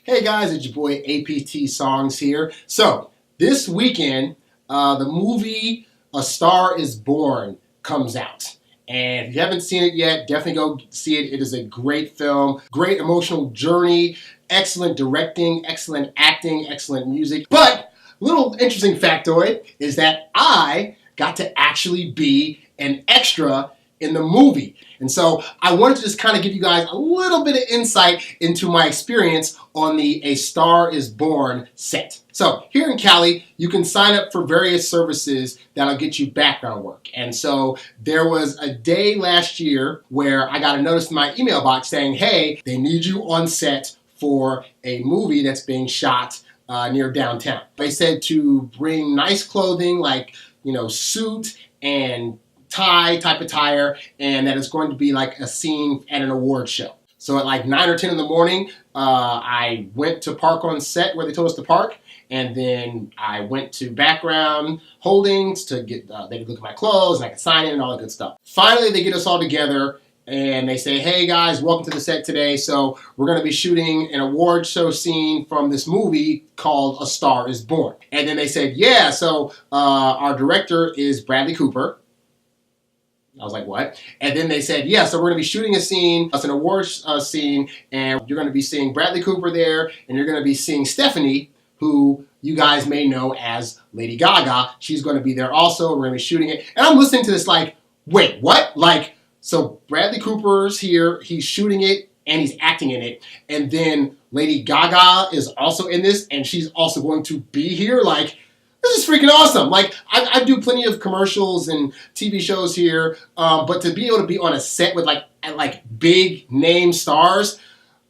Hey guys, it's your boy APT Songs here. So, this weekend, the movie A Star is Born comes out. And if you haven't seen it yet, definitely go see it. It is a great film, great emotional journey, excellent directing, excellent acting, excellent music. But, little interesting factoid is that I got to actually be an extra in the movie. And so I wanted to just kind of give you guys a little bit of insight into my experience on the A Star is Born set. So here in Cali, you can sign up for various services that'll get you background work. And so there was a day last year where I got a notice in my email box saying, hey, they need you on set for a movie that's being shot near downtown. They said to bring nice clothing like, suit and tie type attire, and that it's going to be like a scene at an award show. So at like 9 or 10 in the morning, I went to park on set where they told us to park, and then I went to background holdings to get, they could look at my clothes, and I could sign in and all that good stuff. Finally, they get us all together, and they say, hey guys, welcome to the set today. So we're going to be shooting an award show scene from this movie called A Star is Born. And then they said, yeah, so our director is Bradley Cooper. I was like, what? And then they said, yeah, so we're going to be shooting a scene, it's an awards scene, and you're going to be seeing Bradley Cooper there, and you're going to be seeing Stephanie, who you guys may know as Lady Gaga. She's going to be there also. We're going to be shooting it. And I'm listening to this like, wait, what? Like, so Bradley Cooper's here, he's shooting it, and he's acting in it. And then Lady Gaga is also in this, and she's also going to be here. Like, this is freaking awesome. Like, I do plenty of commercials and TV shows here, but to be able to be on a set with like big name stars,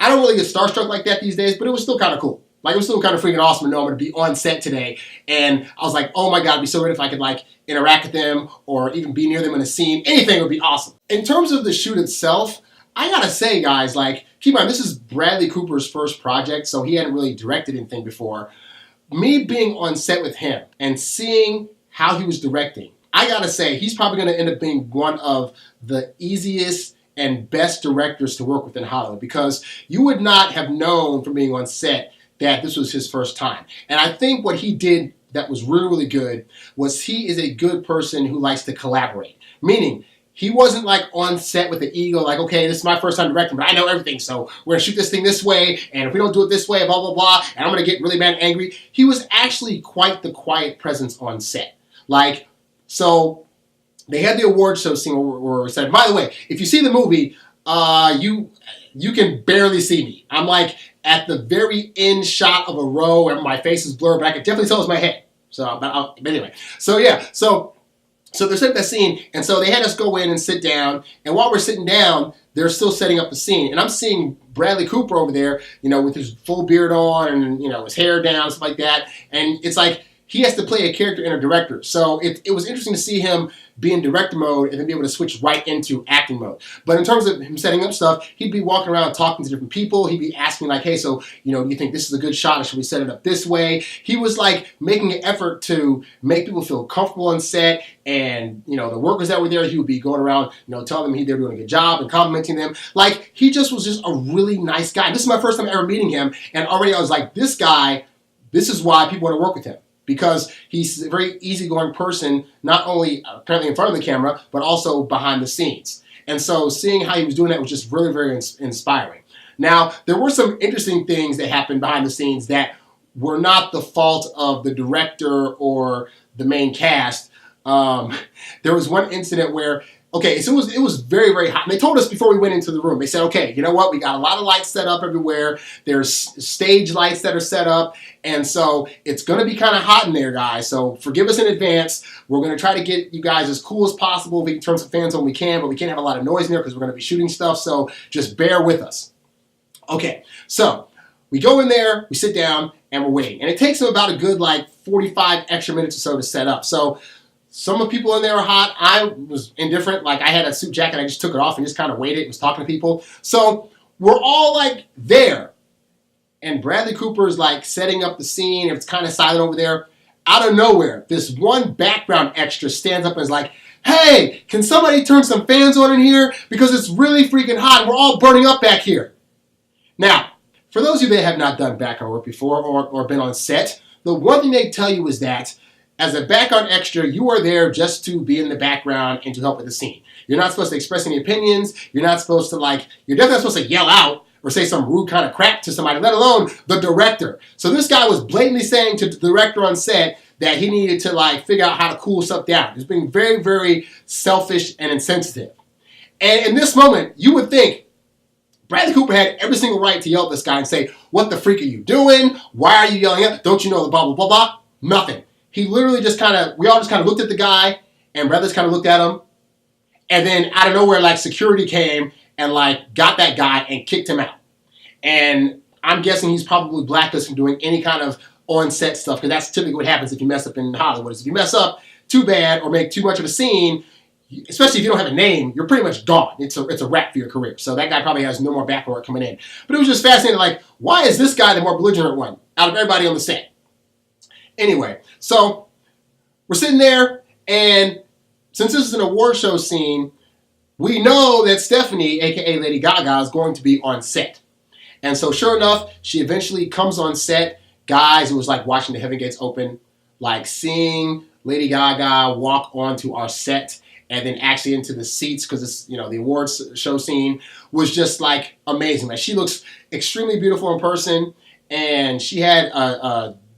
I don't really get starstruck like that these days, but it was still kind of cool. Like, it was still kind of freaking awesome to know I'm going to be on set today. And I was like, oh my God, it'd be so great if I could like interact with them or even be near them in a scene. Anything would be awesome. In terms of the shoot itself, I gotta say, guys, like, keep in mind, this is Bradley Cooper's first project, so he hadn't really directed anything before. Me being on set with him and seeing how he was directing, I gotta say, he's probably gonna end up being one of the easiest and best directors to work with in Hollywood, because you would not have known from being on set that this was his first time. And I think what he did that was really, really good was he is a good person who likes to collaborate. Meaning, he wasn't like on set with the ego, like, okay, this is my first time directing, but I know everything, so we're gonna shoot this thing this way, and if we don't do it this way, blah, blah, blah, and I'm gonna get really mad and angry. He was actually quite the quiet presence on set. Like, so they had the award show scene where we said, by the way, if you see the movie, you can barely see me. I'm like at the very end shot of a row, and my face is blurred, but I can definitely tell it's my head. So, but anyway, so yeah, so they're setting that scene, and so they had us go in and sit down, and while we're sitting down, they're still setting up the scene, and I'm seeing Bradley Cooper over there, with his full beard on, and, his hair down, stuff like that, and it's like, he has to play a character and a director, so it was interesting to see him be in director mode and then be able to switch right into acting mode. But in terms of him setting up stuff, he'd be walking around talking to different people. He'd be asking like, hey, so, do you think this is a good shot, or should we set it up this way? He was like making an effort to make people feel comfortable on set, and, the workers that were there, he would be going around, telling them they're doing a good job and complimenting them. Like, he just was just a really nice guy. This is my first time ever meeting him, and already I was like, this guy, this is why people want to work with him. Because he's a very easygoing person, not only apparently in front of the camera, but also behind the scenes. And so seeing how he was doing that was just really, very inspiring. Now, there were some interesting things that happened behind the scenes that were not the fault of the director or the main cast. There was one incident where, okay, so it was very, very hot. And they told us before we went into the room, they said, okay, you know what? We got a lot of lights set up everywhere. There's stage lights that are set up. And so it's going to be kind of hot in there, guys. So forgive us in advance. We're going to try to get you guys as cool as possible. We can turn some fans on when we can, but we can't have a lot of noise in there because we're going to be shooting stuff. So just bear with us. Okay, so we go in there, we sit down, and we're waiting. And it takes them about a good 45 extra minutes or so to set up. So some of the people in there are hot. I was indifferent. Like, I had a suit jacket. I just took it off and just kind of waited and was talking to people. So we're all there. And Bradley Cooper is setting up the scene. It's kind of silent over there. Out of nowhere, this one background extra stands up and is like, hey, can somebody turn some fans on in here? Because it's really freaking hot and we're all burning up back here. Now, for those of you that have not done background work before or been on set, the one thing they tell you is that as a background extra, you are there just to be in the background and to help with the scene. You're not supposed to express any opinions. You're not supposed to you're definitely not supposed to yell out or say some rude kind of crap to somebody, let alone the director. So this guy was blatantly saying to the director on set that he needed to figure out how to cool stuff down. He's being very, very selfish and insensitive. And in this moment, you would think Bradley Cooper had every single right to yell at this guy and say, what the freak are you doing? Why are you yelling at? Don't you know the blah, blah, blah, blah? Nothing. He literally we all just kind of looked at the guy, and Brothers kind of looked at him, and then out of nowhere, security came and got that guy and kicked him out. And I'm guessing he's probably blacklisted from doing any kind of on-set stuff, because that's typically what happens if you mess up in Hollywood. Is if you mess up too bad or make too much of a scene, especially if you don't have a name, you're pretty much gone. It's a wrap for your career. So that guy probably has no more background work coming in. But it was just fascinating, why is this guy the more belligerent one out of everybody on the set? Anyway, so we're sitting there, and since this is an award show scene, we know that Stephanie, a.k.a. Lady Gaga, is going to be on set. And so sure enough, she eventually comes on set. Guys, it was like watching the heaven gates open, seeing Lady Gaga walk onto our set and then actually into the seats, because it's, the awards show scene was just amazing. She looks extremely beautiful in person, and she had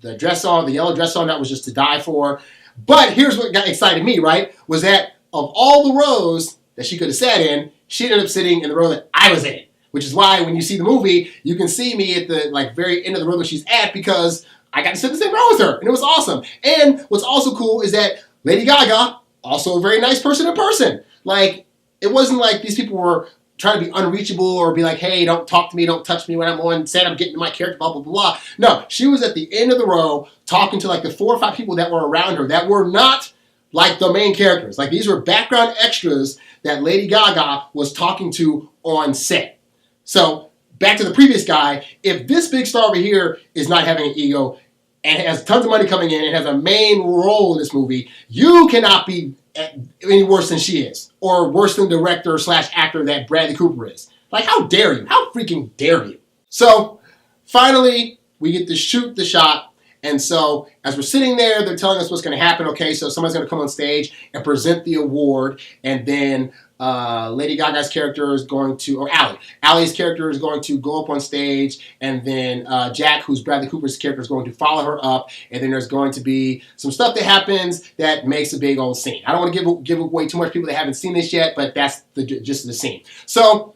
the dress on, the yellow dress on, that was just to die for. But here's what excited me, right? Was that of all the rows that she could have sat in, she ended up sitting in the row that I was in. Which is why when you see the movie, you can see me at the very end of the row that she's at, because I got to sit in the same row with her, and it was awesome. And what's also cool is that Lady Gaga, also a very nice person in person. It wasn't like these people were trying to be unreachable or be like, hey, don't talk to me, don't touch me when I'm on set, I'm getting to my character, blah, blah, blah, blah. No, she was at the end of the row talking to the 4 or 5 people that were around her that were not the main characters. These were background extras that Lady Gaga was talking to on set. So, back to the previous guy, if this big star over here is not having an ego and has tons of money coming in and has a main role in this movie, you cannot be any worse than she is, or worse than director / actor that Bradley Cooper is. How dare you? How freaking dare you? So, finally, we get to shoot the shot. And so, as we're sitting there, they're telling us what's going to happen. Okay, so somebody's going to come on stage and present the award, and then Lady Gaga's character is going to, or Allie's character is going to go up on stage, and then Jack, who's Bradley Cooper's character, is going to follow her up, and then there's going to be some stuff that happens that makes a big old scene. I don't want to give away too much to people that haven't seen this yet, but that's the gist of the scene. So,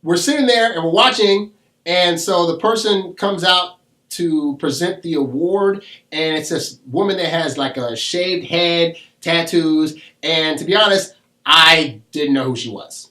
we're sitting there, and we're watching, and so the person comes out to present the award, and it's this woman that has a shaved head, tattoos, and to be honest, I didn't know who she was.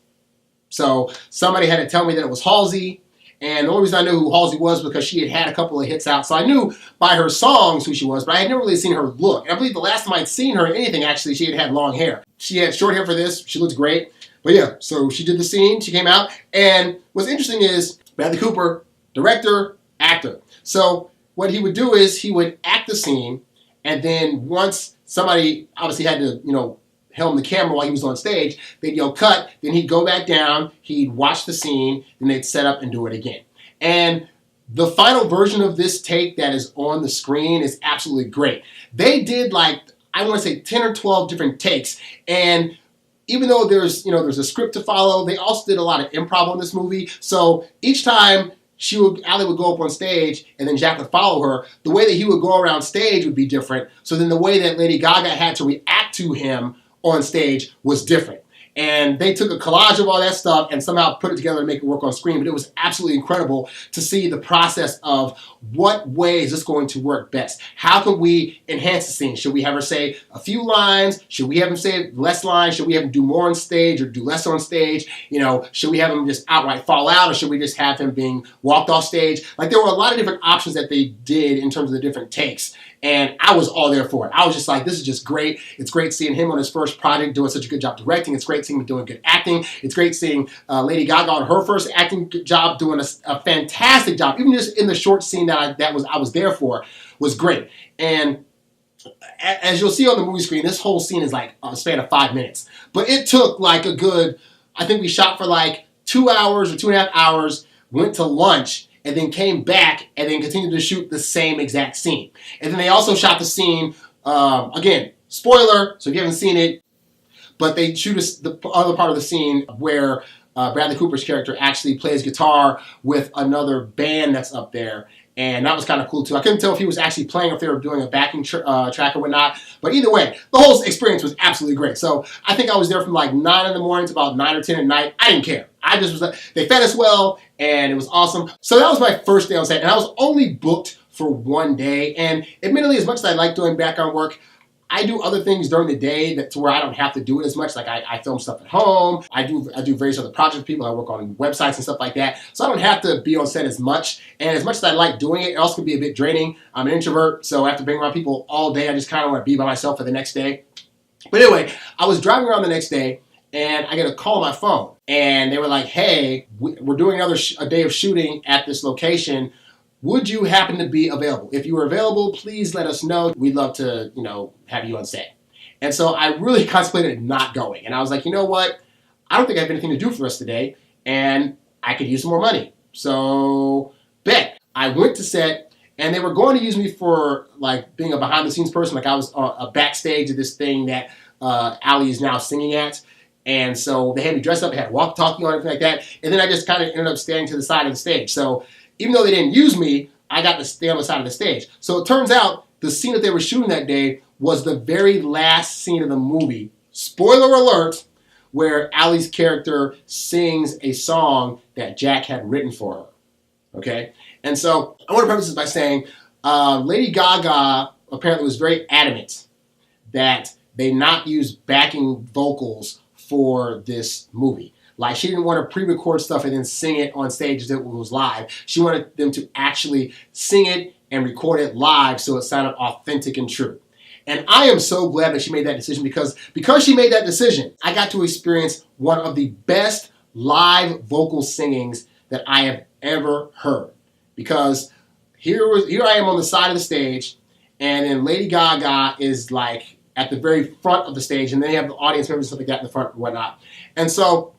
So somebody had to tell me that it was Halsey, and the only reason I knew who Halsey was because she had a couple of hits out, so I knew by her songs who she was, but I had never really seen her look. And I believe the last time I'd seen her in anything, actually, she had long hair. She had short hair for this, she looked great, but yeah, so she did the scene, she came out, and what's interesting is Bradley Cooper, director, actor. So what he would do is he would act the scene, and then once somebody obviously had to, helm the camera while he was on stage, they'd yell cut, then he'd go back down, he'd watch the scene, then they'd set up and do it again. And the final version of this take that is on the screen is absolutely great. They did I want to say 10 or 12 different takes, and even though there's a script to follow, they also did a lot of improv on this movie. So each time Allie would go up on stage, and then Jack would follow her. The way that he would go around stage would be different. So then the way that Lady Gaga had to react to him on stage was different. And they took a collage of all that stuff and somehow put it together to make it work on screen. But it was absolutely incredible to see the process of what way is this going to work best. How can we enhance the scene? Should we have her say a few lines? Should we have him say less lines? Should we have him do more on stage or do less on stage? Should we have him just outright fall out, or should we just have him being walked off stage? There were a lot of different options that they did in terms of the different takes. And I was all there for it. I was just like, this is just great. It's great seeing him on his first project doing such a good job directing. It's great seeing him doing good acting. It's great seeing Lady Gaga on her first acting job doing a fantastic job. Even just in the short scene that I was there for was great. And as you'll see on the movie screen, this whole scene is a span of 5 minutes. But it took a good, I think we shot for 2 hours or 2.5 hours, went to lunch, and then came back and then continued to shoot the same exact scene. And then they also shot the scene, again, spoiler, so if you haven't seen it, but they shoot the other part of the scene where Bradley Cooper's character actually plays guitar with another band that's up there. And that was kind of cool too. I couldn't tell if he was actually playing or if they were doing a backing track or whatnot. But either way, the whole experience was absolutely great. So I think I was there from like 9 in the morning to about 9 or 10 at night. I didn't care. I just was, they fed us well and it was awesome. So that was my first day on set. And I was only booked for one day. And admittedly, as much as I like doing background work, I do other things during the day to where I don't have to do it as much. Like I film stuff at home. I do various other projects with people. I work on websites and stuff like that. So I don't have to be on set as much. And as much as I like doing it, it also can be a bit draining. I'm an introvert, so I have to be around people all day. I just kind of want to be by myself for the next day. But anyway, I was driving around the next day, and I get a call on my phone. And they were like, hey, we're doing a day of shooting at this location. Would you happen to be available? If you were available, please let us know. We'd love to, have you on set. And so I really contemplated not going. And I was like, you know what? I don't think I have anything to do for the rest of the day, and I could use some more money. So, bet. I went to set, and they were going to use me for, like, being a behind-the-scenes person. Like, I was a backstage of this thing that Ali is now singing at. And so they had me dressed up. They had walkie-talkie on, everything like that. And then I just kind of ended up standing to the side of the stage. So even though they didn't use me, I got to stay on the side of the stage. So it turns out the scene that they were shooting that day was the very last scene of the movie. Spoiler alert, where Ali's character sings a song that Jack had written for her. Okay? And so I want to preface this by saying Lady Gaga apparently was very adamant that they not use backing vocals for this movie. Like, she didn't want to pre-record stuff and then sing it on stage as if it was live. She wanted them to actually sing it and record it live so it sounded authentic and true. And I am so glad that she made that decision because she made that decision, I got to experience one of the best live vocal singings that I have ever heard. Because here I am on the side of the stage, and then Lady Gaga is like at the very front of the stage, and then you have the audience members and stuff like that in the front and whatnot. And so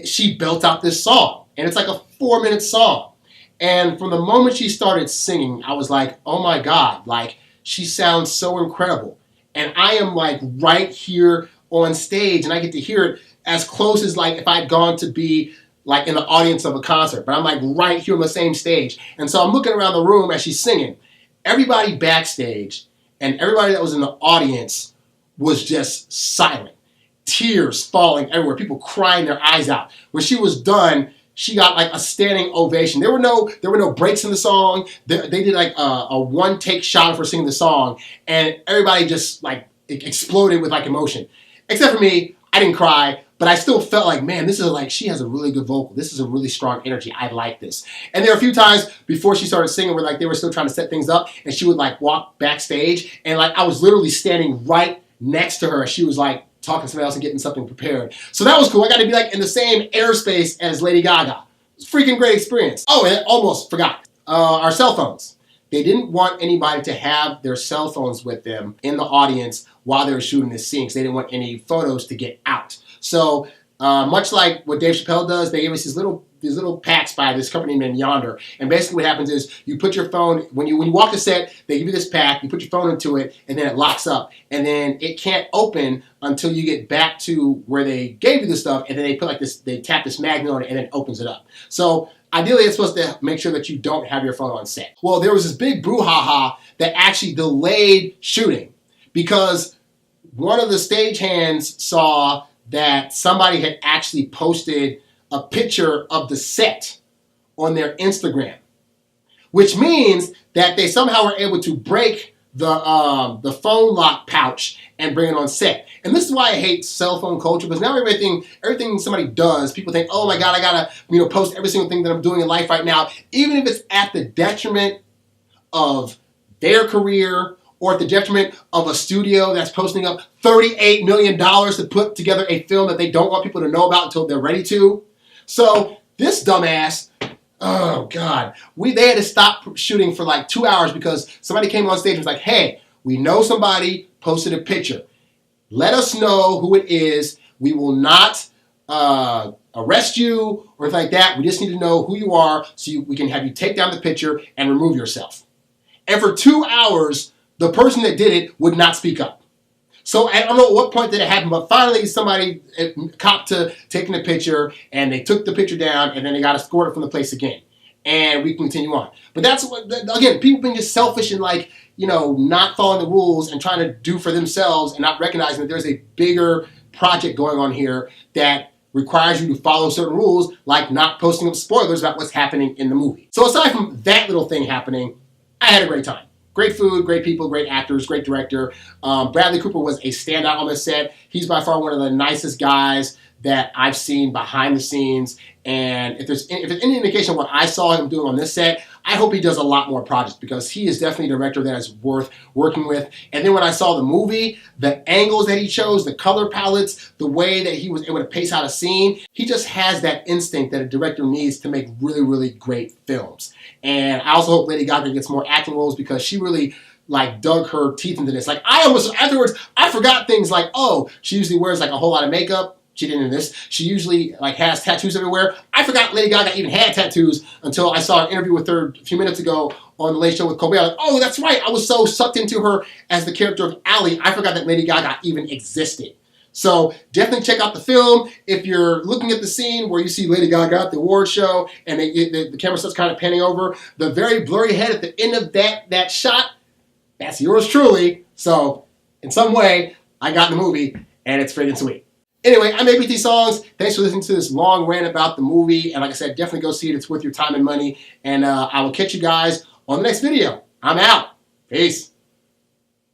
she built out this song, and it's like a 4-minute song. And from the moment she started singing, I was like, oh my God, like, she sounds so incredible. And I am like right here on stage, and I get to hear it as close as like if I'd gone to be like in the audience of a concert, but I'm like right here on the same stage. And so I'm looking around the room as she's singing. Everybody backstage and everybody that was in the audience was just silent. Tears falling everywhere, people crying their eyes out. When she was done, she got like a standing ovation. There were no breaks in the song. They did like a one-take shot of her singing the song, and everybody just like exploded with like emotion. Except for me, I didn't cry, but I still felt like, man, this is like, she has a really good vocal. This is a really strong energy. I like this. And there were a few times before she started singing where like they were still trying to set things up, and she would like walk backstage, and like I was literally standing right next to her as she was like talking to somebody else and getting something prepared. So that was cool. I got to be like in the same airspace as Lady Gaga. It was a freaking great experience. Oh, and I almost forgot. Our cell phones. They didn't want anybody to have their cell phones with them in the audience while they were shooting this scene because they didn't want any photos to get out. So much like what Dave Chappelle does, they gave us these little packs by this company named Yonder. And basically what happens is you put your phone, when you walk the set, they give you this pack, you put your phone into it, and then it locks up. And then it can't open until you get back to where they gave you the stuff, and then they put like this, they tap this magnet on it, and then it opens it up. So ideally it's supposed to make sure that you don't have your phone on set. Well, there was this big brouhaha that actually delayed shooting because one of the stagehands saw that somebody had actually posted a picture of the set on their Instagram, which means that they somehow were able to break the phone lock pouch and bring it on set. And this is why I hate cell phone culture, because now everything somebody does, people think, oh my God, I gotta post every single thing that I'm doing in life right now, even if it's at the detriment of their career or at the detriment of a studio that's posting up $38 million to put together a film that they don't want people to know about until they're ready to. So this dumbass, oh God, they had to stop shooting for like 2 hours because somebody came on stage and was like, hey, we know somebody posted a picture. Let us know who it is. We will not arrest you or anything like that. We just need to know who you are so we can have you take down the picture and remove yourself. And for 2 hours, the person that did it would not speak up. So I don't know at what point did it happen, but finally somebody copped to taking the picture, and they took the picture down, and then they got escorted from the place again. And we continue on. But that's what, again, people being just selfish and like, not following the rules and trying to do for themselves and not recognizing that there's a bigger project going on here that requires you to follow certain rules, like not posting up spoilers about what's happening in the movie. So aside from that little thing happening, I had a great time. Great food, great people, great actors, great director. Bradley Cooper was a standout on this set. He's by far one of the nicest guys that I've seen behind the scenes. And if there's any indication of what I saw him doing on this set, I hope he does a lot more projects, because he is definitely a director that is worth working with. And then when I saw the movie, the angles that he chose, the color palettes, the way that he was able to pace out a scene, he just has that instinct that a director needs to make really, really great films. And I also hope Lady Gaga gets more acting roles, because she really dug her teeth into this. Afterwards, I forgot things like, oh, she usually wears a whole lot of makeup. She didn't in this. She usually has tattoos everywhere. I forgot Lady Gaga even had tattoos until I saw an interview with her a few minutes ago on The Late Show with Colbert. I was like, oh, that's right. I was so sucked into her as the character of Ally, I forgot that Lady Gaga even existed. So definitely check out the film. If you're looking at the scene where you see Lady Gaga at the award show and the camera starts kind of panning over, the very blurry head at the end of that shot, that's yours truly. So in some way, I got the movie, and it's friggin' sweet. Anyway, I'm APT Songs. Thanks for listening to this long rant about the movie. And like I said, definitely go see it. It's worth your time and money. And I will catch you guys on the next video. I'm out. Peace.